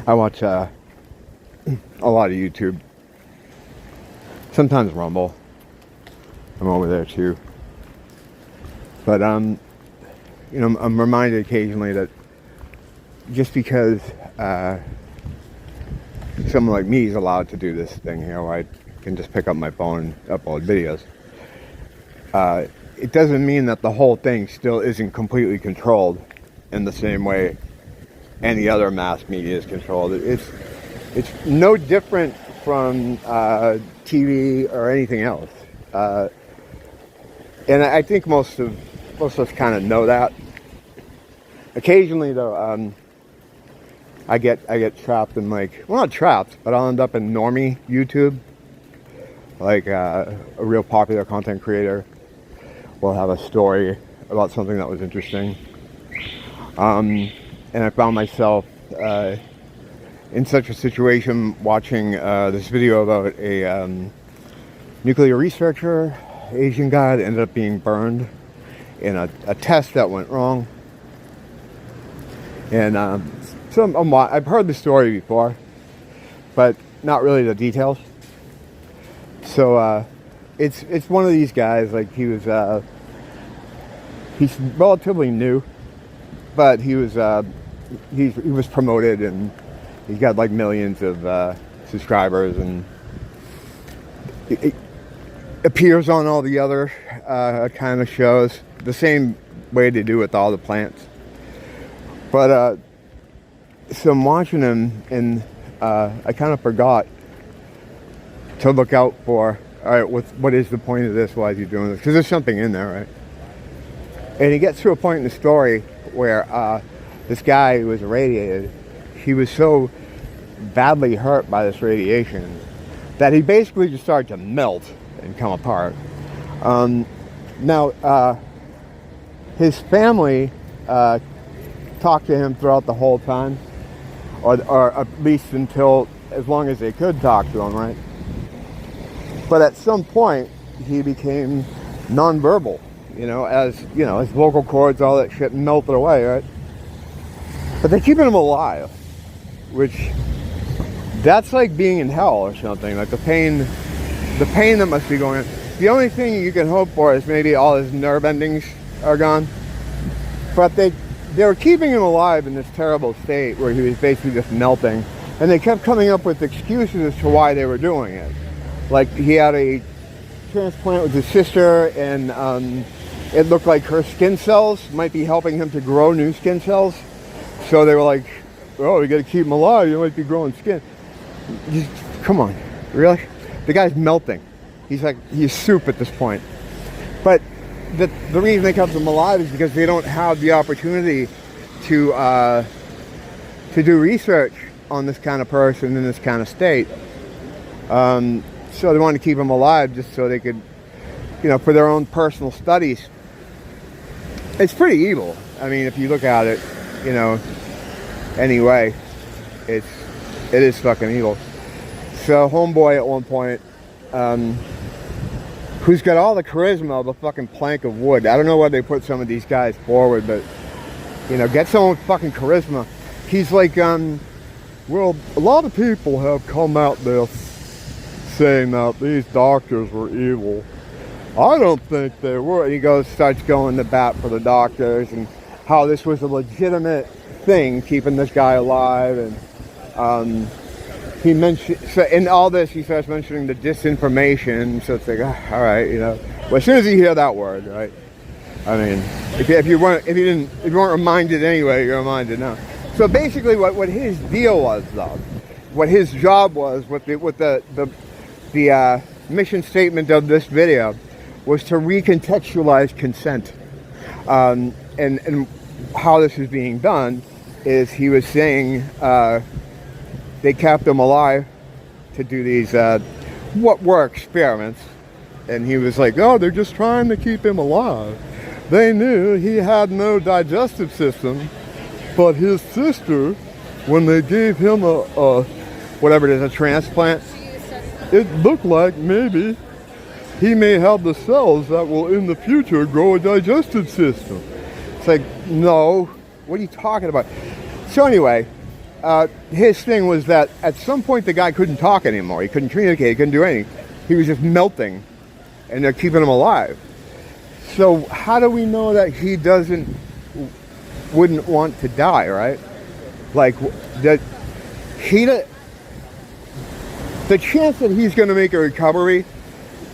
I watch a lot of YouTube. Sometimes Rumble. I'm over there too. But I'm reminded occasionally that just because someone like me is allowed to do this thing here, where I can just pick up my phone and upload videos, it doesn't mean that the whole thing still isn't completely controlled in the same way any other mass media is controlled. It's no different from TV or anything else. And I think most of us kind of know that. Occasionally, though, I get trapped in, like, well, not trapped, but I'll end up in normie YouTube. Like a real popular content creator will have a story about something that was interesting. And I found myself in such a situation watching this video about a nuclear researcher, Asian guy, that ended up being burned in a test that went wrong. And so I've heard the story before, but not really the details. So it's one of these guys, like he's relatively new, but he was promoted, and he's got like millions of subscribers, and it appears on all the other kind of shows, the same way they do with all the plants. But so I'm watching him, and I kind of forgot to look out for, all right, what is the point of this? Why is he doing this? Because there's something in there, right? And he gets to a point in the story where this guy who was irradiated, he was so badly hurt by this radiation that he basically just started to melt and come apart. Now, his family talked to him throughout the whole time, or at least until as long as they could talk to him, right? But at some point, he became nonverbal, as his vocal cords, all that shit melted away, right? But they're keeping him alive, which, that's like being in hell or something. Like the pain that must be going on. The only thing you can hope for is maybe all his nerve endings are gone. But they were keeping him alive in this terrible state where he was basically just melting. And they kept coming up with excuses as to why they were doing it. Like he had a transplant with his sister, and it looked like her skin cells might be helping him to grow new skin cells. So they were like, oh, you got to keep him alive. You might be growing skin. Just, come on, really? The guy's melting. He's soup at this point. But the reason they kept him alive is because they don't have the opportunity to do research on this kind of person in this kind of state. So they wanted to keep him alive just so they could, for their own personal studies. It's pretty evil. I mean, if you look at it, anyway, it is fucking evil. So homeboy at one point, who's got all the charisma of a fucking plank of wood. I don't know why they put some of these guys forward, but get someone with fucking charisma. He's like, well, a lot of people have come out there saying that these doctors were evil. I don't think they were. And he starts going to bat for the doctors and how this was a legitimate thing, keeping this guy alive. And he mentioned, so in all this, he starts mentioning the disinformation. So it's like, all right, Well, as soon as you hear that word, right? I mean, if you weren't reminded anyway, you're reminded now. So basically, what his deal was, though, what his job was, what the mission statement of this video was to recontextualize consent, and how this is being done is he was saying they kept him alive to do these what were experiments, and he was like, oh, they're just trying to keep him alive. They knew he had no digestive system, but his sister, when they gave him a whatever it is, a transplant, it looked like maybe he may have the cells that will in the future grow a digestive system. It's like, no, what are you talking about? So anyway, his thing was that at some point the guy couldn't talk anymore. He couldn't communicate. He couldn't do anything. He was just melting, and they're keeping him alive. So how do we know that he wouldn't want to die, right? Like that the chance that he's going to make a recovery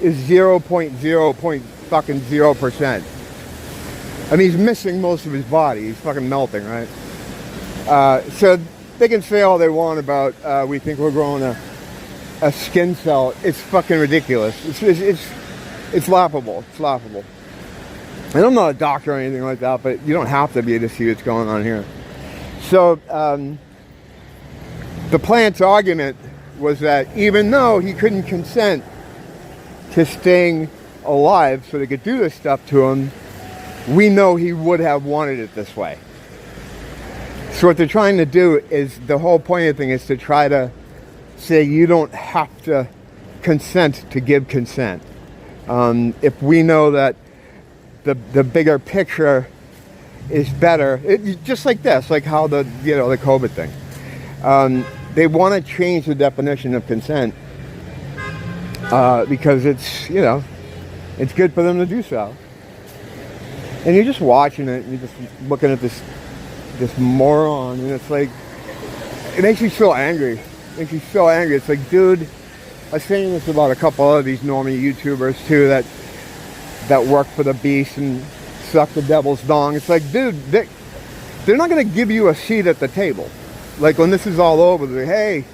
is 0.0%. I mean, he's missing most of his body. He's fucking melting, right? So they can say all they want about we think we're growing a skin cell. It's fucking ridiculous. It's laughable. It's laughable. And I'm not a doctor or anything like that, but you don't have to be to see what's going on here. So the plant's argument was that even though he couldn't consent to staying alive so they could do this stuff to him, we know he would have wanted it this way. So what they're trying to do is, the whole point of the thing is to try to say you don't have to consent to give consent. If we know that the bigger picture is better, just like this, like how the COVID thing. They want to change the definition of consent because it's good for them to do so. And you're just watching it, and you're just looking at this moron, and it's like, it makes you so angry. It makes you so angry. It's like, dude, I was saying this about a couple of these normie YouTubers too that work for the beast and suck the devil's dong. It's like, dude, they're not going to give you a seat at the table. Like when this is all over, they're like, hey,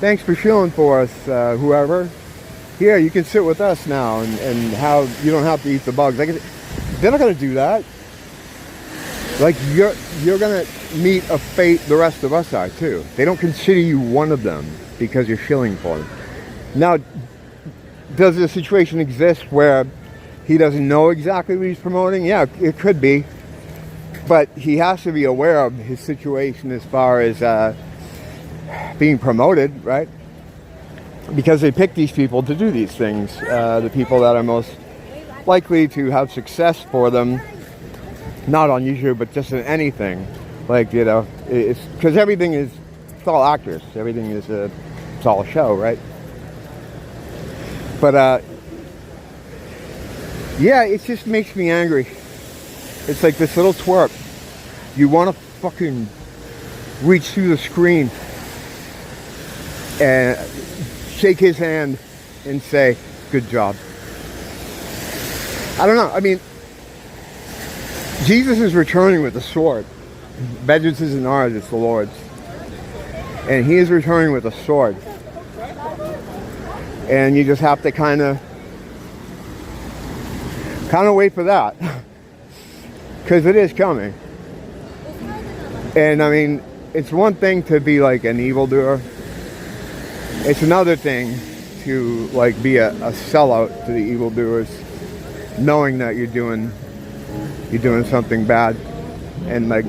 thanks for shilling for us, whoever. Here, you can sit with us now, and you don't have to eat the bugs. Like, they're not going to do that. Like, you're going to meet a fate the rest of us are too. They don't consider you one of them because you're shilling for them. Now, does the situation exist where he doesn't know exactly what he's promoting? Yeah, it could be. But he has to be aware of his situation as far as being promoted, right? Because they pick these people to do these things. The people that are most likely to have success for them, not on YouTube, but just in anything. Like, it's because everything is, it's all actors. Everything is it's all a show, right? But, yeah, it just makes me angry. It's like this little twerp. You want to fucking reach through the screen and shake his hand and say, good job. I don't know. I mean, Jesus is returning with a sword. Vengeance isn't ours, it's the Lord's. And he is returning with a sword. And you just have to kind of wait for that. Because it is coming. And I mean, it's one thing to be like an evildoer. It's another thing to like be a sellout to the evildoers, knowing that you're doing something bad and like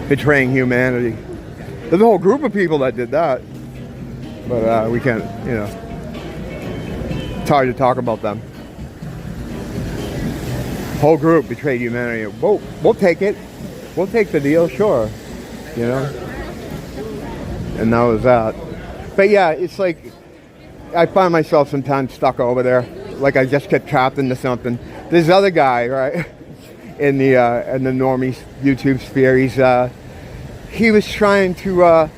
betraying humanity. There's a whole group of people that did that, but we can't, it's hard to talk about them. Whole group betrayed humanity. We'll take it. We'll take the deal, sure. And that was that. But yeah, it's like I find myself sometimes stuck over there, like I just get trapped into something. This other guy, right, in the normie YouTube sphere, he was trying to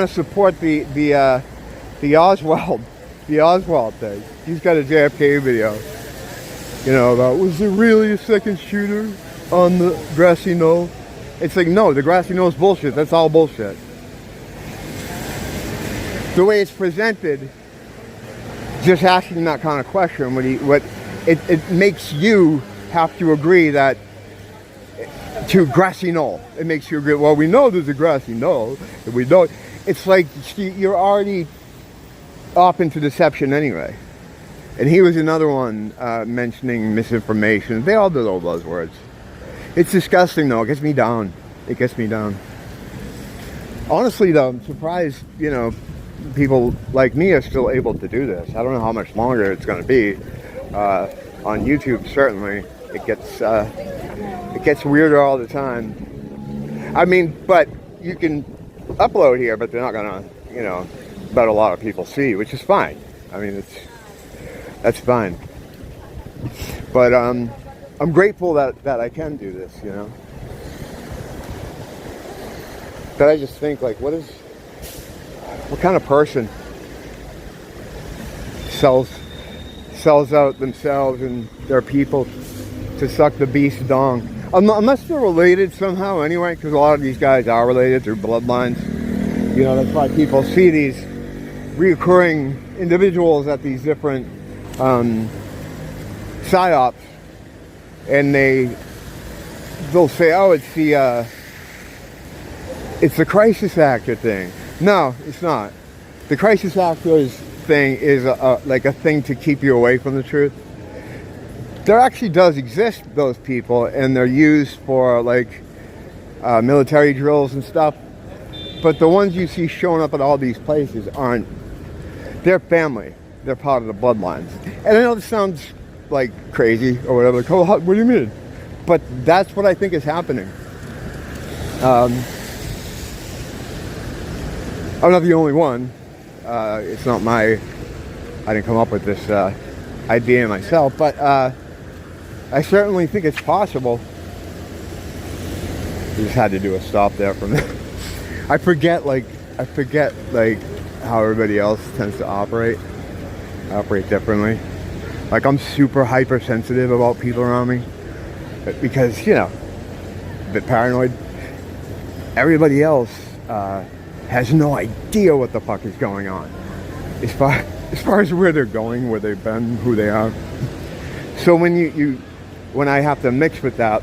support the Oswald thing. He's got a JFK video. About, was there really a second shooter on the grassy knoll? It's like, no, the grassy knoll is bullshit. That's all bullshit. The way it's presented, just asking that kind of question, it makes you have to agree that to grassy knoll. It makes you agree, well, we know there's a grassy knoll. If we don't, it's like you're already off into deception anyway. And he was another one mentioning misinformation. They all do those buzzwords. It's disgusting, though. It gets me down. It gets me down. Honestly, though, I'm surprised, people like me are still able to do this. I don't know how much longer it's going to be on YouTube, certainly. It gets weirder all the time. I mean, but you can upload here, but they're not gonna, let a lot of people see, which is fine. I mean, that's fine. But I'm grateful that I can do this, But I just think, like, what kind of person sells out themselves and their people to suck the beast's dong? Unless they're related somehow anyway, because a lot of these guys are related through bloodlines. That's why people see these reoccurring individuals at these different psyops, and they'll say, oh, it's the crisis actor thing. No, it's not. The crisis actors thing is like a thing to keep you away from the truth. There actually does exist those people, and they're used for like military drills and stuff. But the ones you see showing up at all these places aren't. They're family. They're part of the bloodlines. And I know this sounds like crazy or whatever. Like, oh, what do you mean? But that's what I think is happening. I'm not the only one. It's not I didn't come up with this idea myself, but I certainly think it's possible. We just had to do a stop there from there. I forget how everybody else tends to operate. I operate differently. Like, I'm super hypersensitive about people around me because, a bit paranoid. Everybody else has no idea what the fuck is going on as far as where they're going, where they've been, who they are. So when I have to mix with that,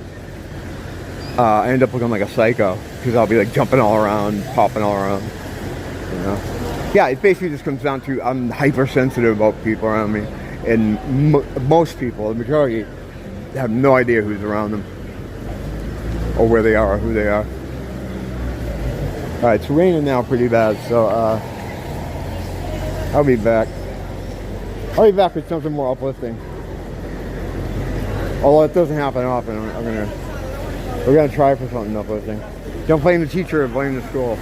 I end up looking like a psycho because I'll be like jumping all around, popping all around. Yeah, it basically just comes down to I'm hypersensitive about people around me, and most people, the majority, have no idea who's around them or where they are or who they are. All right, it's raining now pretty bad, so I'll be back. I'll be back with something more uplifting. Although it doesn't happen often, we're gonna try for something uplifting. Don't blame the teacher, blame the school.